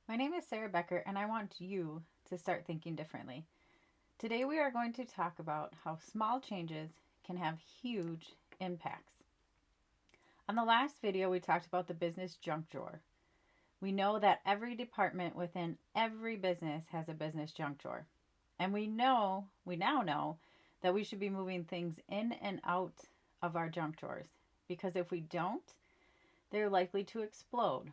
My name is Sarah Becker, and I want you to start thinking differently. Today, we are going to talk about how small changes can have huge impacts. On the last video, we talked about the business junk drawer. We know that every department within every business has a business junk drawer. And we now know that we should be moving things in and out of our junk drawers because if we don't, they're likely to explode,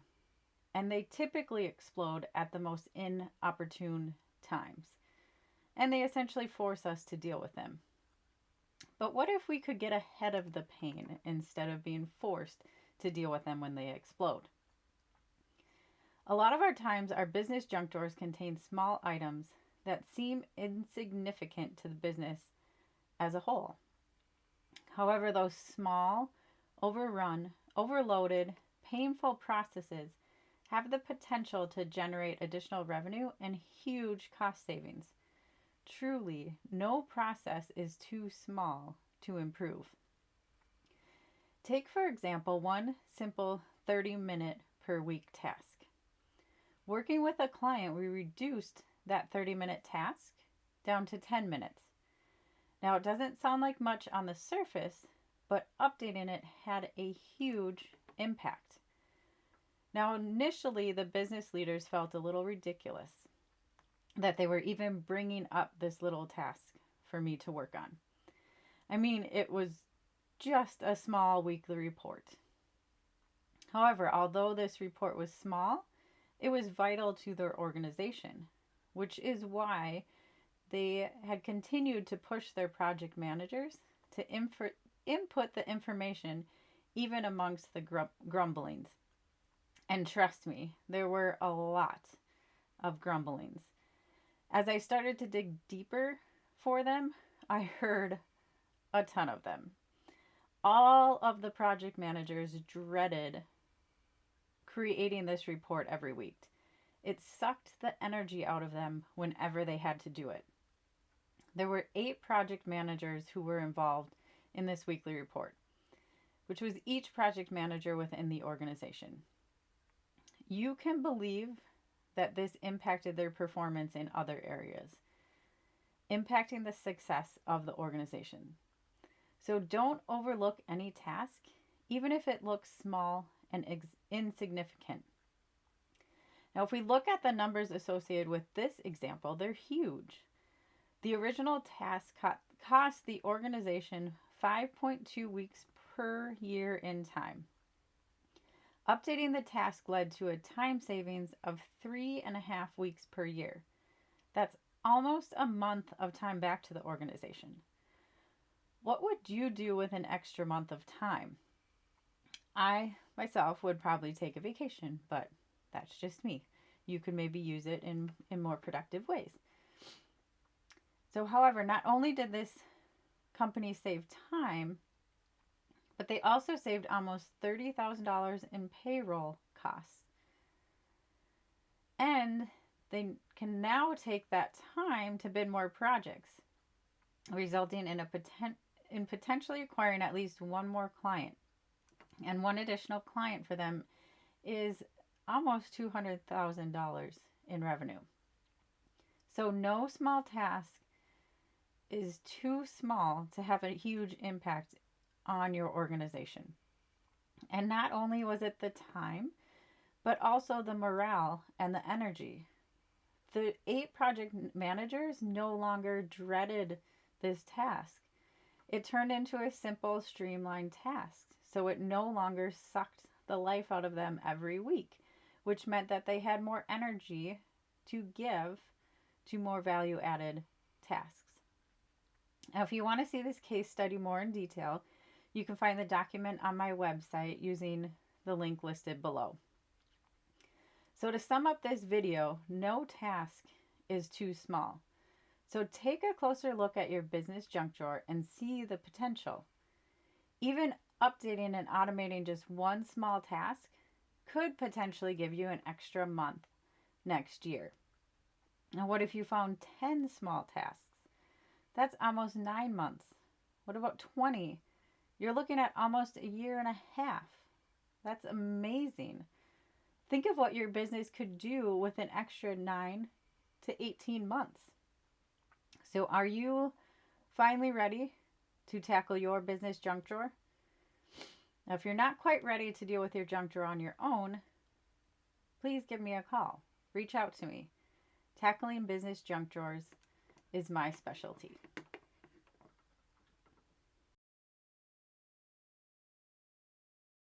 and they typically explode at the most inopportune times. And they essentially force us to deal with them. But what if we could get ahead of the pain instead of being forced to deal with them when they explode? A lot of our times, our business junk drawers contain small items that seem insignificant to the business as a whole. However, those small, overrun, overloaded, painful processes have the potential to generate additional revenue and huge cost savings. Truly, no process is too small to improve. Take, for example, one simple 30-minute per week task. Working with a client, we reduced that 30-minute task down to 10 minutes. Now, it doesn't sound like much on the surface, but updating it had a huge impact. Now, initially, the business leaders felt a little ridiculous that they were even bringing up this little task for me to work on. I mean, it was just a small weekly report. However, although this report was small, it was vital to their organization, which is why they had continued to push their project managers to input the information even amongst the grumblings. And trust me, there were a lot of grumblings. As I started to dig deeper for them, I heard a ton of them. All of the project managers dreaded creating this report every week. It sucked the energy out of them whenever they had to do it. There were 8 project managers who were involved in this weekly report, which was each project manager within the organization. You can believe that this impacted their performance in other areas, impacting the success of the organization. So don't overlook any task, even if it looks small and insignificant. Now, if we look at the numbers associated with this example, they're huge. The original task cost the organization 5.2 weeks per year in time. Updating the task led to a time savings of 3.5 weeks per year. That's almost a month of time back to the organization. What would you do with an extra month of time? I myself would probably take a vacation, but that's just me. You could maybe use it in more productive ways. So, however, not only did this company save time, but they also saved almost $30,000 in payroll costs. And they can now take that time to bid more projects, resulting in potentially acquiring at least one more client. And one additional client for them is almost $200,000 in revenue. So no small task is too small to have a huge impact on your organization. And not only was it the time, but also the morale and the energy. The 8 project managers no longer dreaded this task. It turned into a simple, streamlined task, so it no longer sucked the life out of them every week, which meant that they had more energy to give to more value-added tasks. Now, if you want to see this case study more in detail, you can find the document on my website using the link listed below. So to sum up this video, no task is too small. So take a closer look at your business junk drawer and see the potential. Even updating and automating just one small task could potentially give you an extra month next year. Now, what if you found 10 small tasks? That's almost 9 months. What about 20? You're looking at almost a year and a half. That's amazing. Think of what your business could do with an extra 9 to 18 months. So, are you finally ready to tackle your business junk drawer? Now, if you're not quite ready to deal with your junk drawer on your own, please give me a call. Reach out to me. Tackling business junk drawers is my specialty.